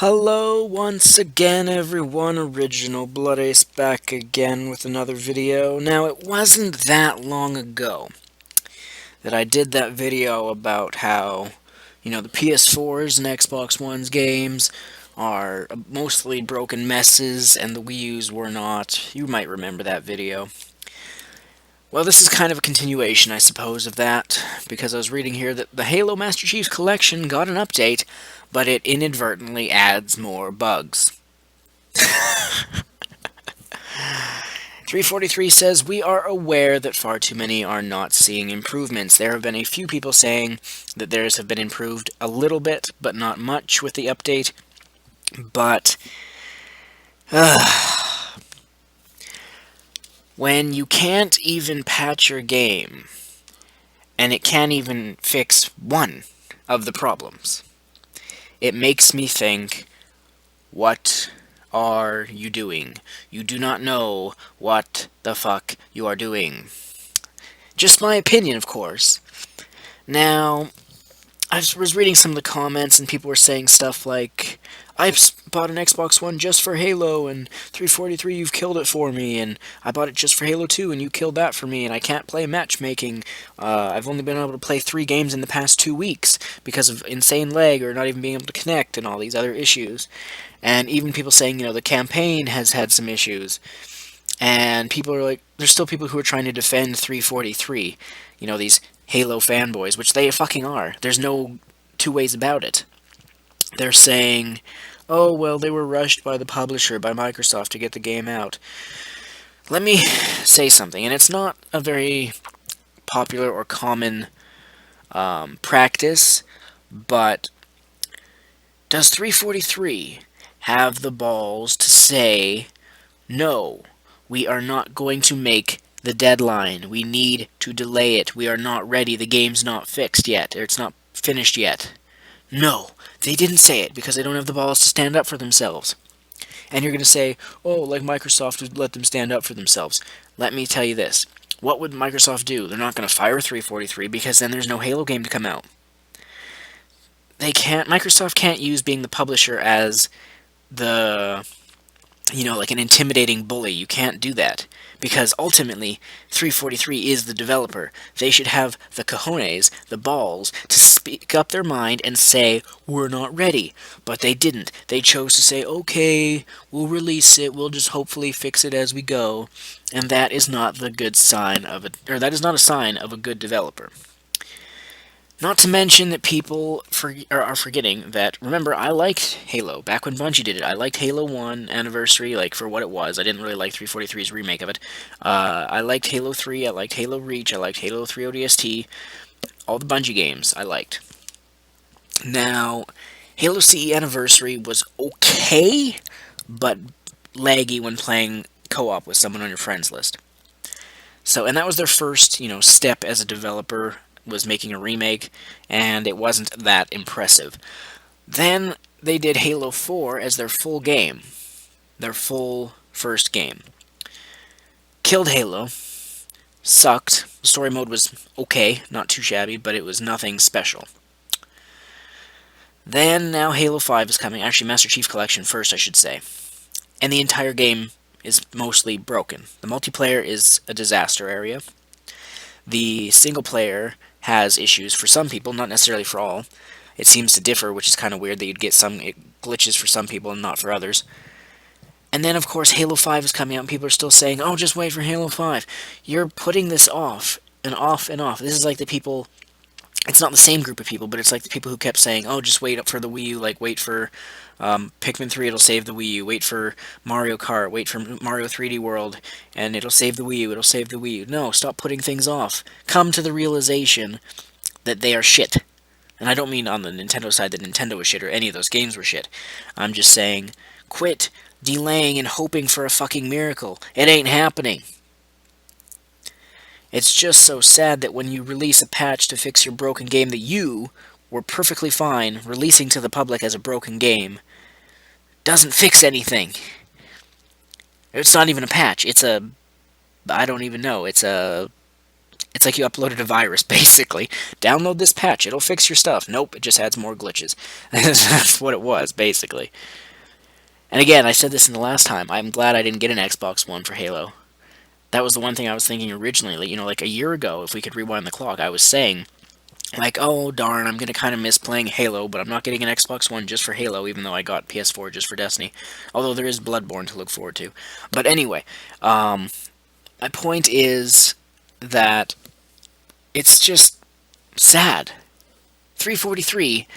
Hello once again everyone, Original Blood Ace back again with another video. Now it wasn't that long ago that I did that video about how, the PS4's and Xbox One's games are mostly broken messes and the Wii U's were not. You might remember that video. Well, this is kind of a continuation, I suppose, of that, because I was reading here that the Halo Master Chief's Collection got an update, but it inadvertently adds more bugs. 343 says, "We are aware that far too many are not seeing improvements. There have been a few people saying that theirs have been improved a little bit, but not much with the update. But when you can't even patch your game, and it can't even fix one of the problems, it makes me think, what are you doing? You do not know what the fuck you are doing." Just my opinion, of course. Now, I was reading some of the comments, and people were saying stuff like, "I bought an Xbox One just for Halo, and 343, you've killed it for me, and I bought it just for Halo 2, and you killed that for me, and I can't play matchmaking. I've only been able to play 3 games in the past 2 weeks because of insane lag or not even being able to connect and all these other issues." And even people saying, the campaign has had some issues. And people are like, there's still people who are trying to defend 343, these Halo fanboys, which they fucking are. There's no two ways about it. They're saying, "Oh, well, they were rushed by the publisher, by Microsoft, to get the game out." Let me say something, and it's not a very popular or common practice, but does 343 have the balls to say, "No, we are not going to make the deadline. We need to delay it. We are not ready. The game's not fixed yet, or it's not finished yet"? No, they didn't say it because they don't have the balls to stand up for themselves. And you're going to say, "Oh, like Microsoft would let them stand up for themselves." Let me tell you this. What would Microsoft do? They're not going to fire 343 because then there's no Halo game to come out. Microsoft can't use being the publisher as the like an intimidating bully. You can't do that. Because ultimately, 343 is the developer. They should have the cojones, the balls, to speak up their mind and say, "We're not ready." But they didn't. They chose to say, "Okay, we'll release it, we'll just hopefully fix it as we go." And that is not the good sign of that is not a sign of a good developer. Not to mention that people are forgetting that, remember, I liked Halo. Back when Bungie did it, I liked Halo 1 Anniversary, for what it was. I didn't really like 343's remake of it. I liked Halo 3, I liked Halo Reach, I liked Halo 3 ODST. All the Bungie games I liked. Now, Halo CE Anniversary was okay, but laggy when playing co-op with someone on your friends list. And that was their first, step as a developer, was making a remake, and it wasn't that impressive. Then they did Halo 4 as their full game, their full first game. Killed Halo, sucked. The story mode was okay, not too shabby, but it was nothing special. Then now Halo 5 is coming, actually Master Chief Collection first, I should say. And the entire game is mostly broken. The multiplayer is a disaster area. The single player has issues for some people, not necessarily for all. It seems to differ, which is kind of weird that you'd get some glitches for some people and not for others. And then, of course, Halo 5 is coming out, and people are still saying, "Oh, just wait for Halo 5. You're putting this off, and off, and off. This is like the people... It's not the same group of people, but it's like the people who kept saying, "Oh, just wait up for the Wii U, wait for Pikmin 3, it'll save the Wii U. Wait for Mario Kart, wait for Mario 3D World, and it'll save the Wii U, it'll save the Wii U." No, stop putting things off. Come to the realization that they are shit. And I don't mean on the Nintendo side that Nintendo was shit or any of those games were shit. I'm just saying, quit delaying and hoping for a fucking miracle. It ain't happening. It's just so sad that when you release a patch to fix your broken game that you were perfectly fine releasing to the public as a broken game, doesn't fix anything. It's not even a patch. It's a... I don't even know. It's a It's like you uploaded a virus, basically. Download this patch, it'll fix your stuff. Nope, it just adds more glitches. That's what it was, basically. And again, I said this in the last time, I'm glad I didn't get an Xbox One for Halo. That was the one thing I was thinking originally. You know, like a year ago, if we could rewind the clock, I was saying, like, oh darn, I'm gonna kind of miss playing Halo, but I'm not getting an Xbox One just for Halo, even though I got PS4 just for Destiny. Although there is Bloodborne to look forward to. But anyway, my point is that it's just sad. 343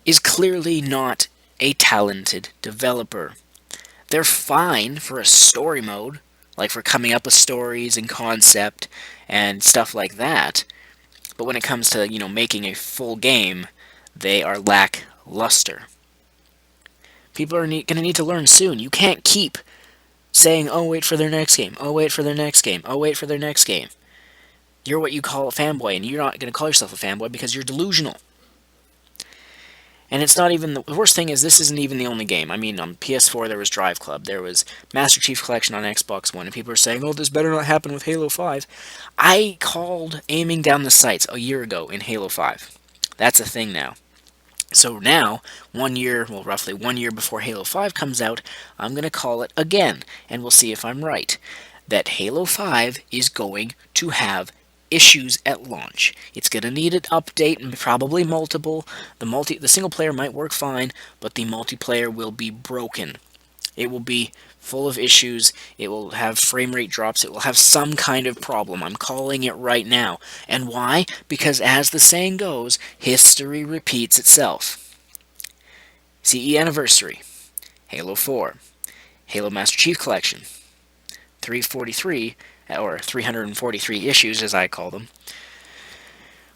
is clearly not a talented developer. They're fine for a story mode, like for coming up with stories and concept and stuff like that. But when it comes to, you know, making a full game, they are lackluster. People are going to need to learn soon. You can't keep saying, oh, wait for their next game. Oh, wait for their next game. Oh, wait for their next game. You're what you call a fanboy, and you're not going to call yourself a fanboy because you're delusional. And it's not even, the worst thing is this isn't even the only game. I mean, on PS4 there was Drive Club, there was Master Chief Collection on Xbox One, and people are saying, oh, this better not happen with Halo 5. I called aiming down the sights a year ago in Halo 5. That's a thing now. So now, 1 year, well, roughly 1 year before Halo 5 comes out, I'm going to call it again, and we'll see if I'm right. That Halo 5 is going to have issues at launch. It's going to need an update, and probably multiple. The single player might work fine, but the multiplayer will be broken. It will be full of issues. It will have frame rate drops. It will have some kind of problem. I'm calling it right now. And why? Because as the saying goes, history repeats itself. CE Anniversary, Halo 4, Halo Master Chief Collection, 343, or 343 issues as I call them,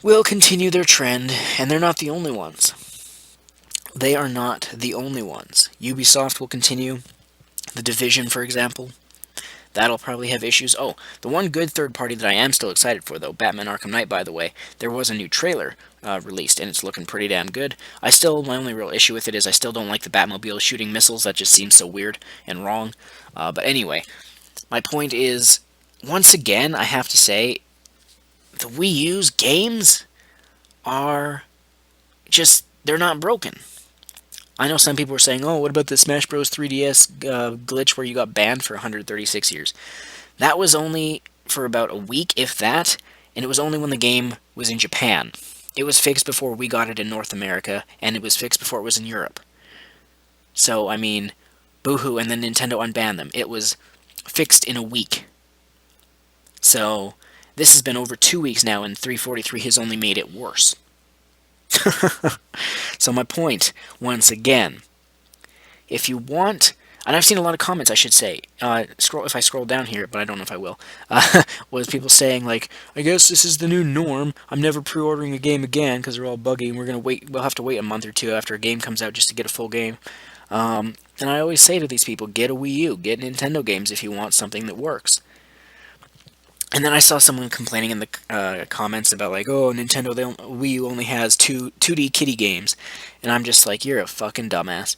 will continue their trend, and they're not the only ones. They are not the only ones. Ubisoft will continue. The Division, for example, that'll probably have issues. Oh, the one good third party that I am still excited for, though, Batman Arkham Knight, by the way, there was a new trailer released, and it's looking pretty damn good. My only real issue with it is I still don't like the Batmobile shooting missiles. That just seems so weird and wrong. But anyway, my point is, once again, I have to say, the Wii U's games are just, they're not broken. I know some people were saying, oh, what about the Smash Bros. 3DS glitch where you got banned for 136 years? That was only for about a week, if that, and it was only when the game was in Japan. It was fixed before we got it in North America, and it was fixed before it was in Europe. So, I mean, boohoo, and then Nintendo unbanned them. It was fixed in a week. So, this has been over 2 weeks now, and 343 has only made it worse. So my point, once again, if you want, and I've seen a lot of comments, I should say, if I scroll down here, but I don't know if I will, was people saying, like, I guess this is the new norm, I'm never pre-ordering a game again, because they're all buggy, and we'll have to wait a month or two after a game comes out just to get a full game. And I always say to these people, get a Wii U, get Nintendo games if you want something that works. And then I saw someone complaining in the comments about, like, oh, Nintendo, Wii U only has 2D kiddie games. And I'm just like, you're a fucking dumbass.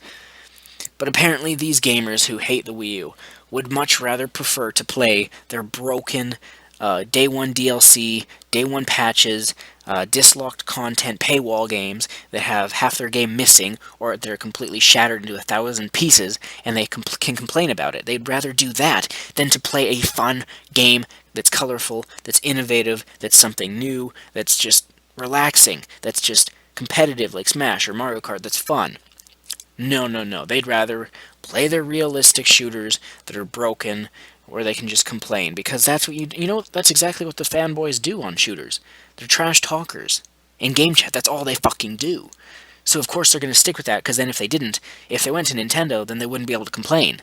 But apparently these gamers who hate the Wii U would much rather prefer to play their broken Day 1 DLC, Day 1 patches, dislocked content paywall games that have half their game missing, or they're completely shattered into 1,000 pieces, and they can complain about it. They'd rather do that than to play a fun game that's colorful, that's innovative, that's something new, that's just relaxing, that's just competitive like Smash or Mario Kart, that's fun. No, no, no. They'd rather play their realistic shooters that are broken, where they can just complain, because that's what that's exactly what the fanboys do on shooters. They're trash talkers. In game chat, that's all they fucking do. So of course they're going to stick with that, because then if they went to Nintendo, then they wouldn't be able to complain.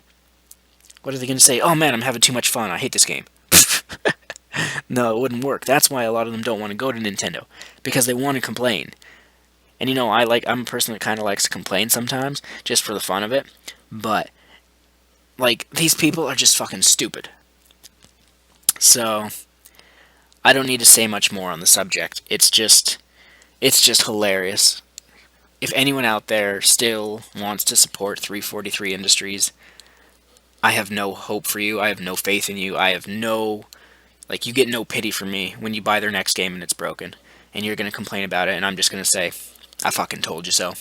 What are they going to say? Oh man, I'm having too much fun, I hate this game. No, it wouldn't work. That's why a lot of them don't want to go to Nintendo, because they want to complain. And I'm a person that kind of likes to complain sometimes, just for the fun of it, but, like, these people are just fucking stupid. So, I don't need to say much more on the subject. It's just hilarious. If anyone out there still wants to support 343 Industries, I have no hope for you. I have no faith in you. I have no, Like, you get no pity from me when you buy their next game and it's broken. And you're going to complain about it, and I'm just going to say, I fucking told you so.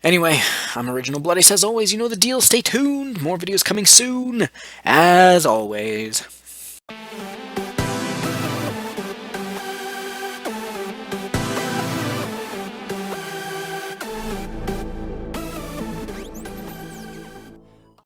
Anyway, I'm Original Bloody. As always, you know the deal. Stay tuned. More videos coming soon. As always.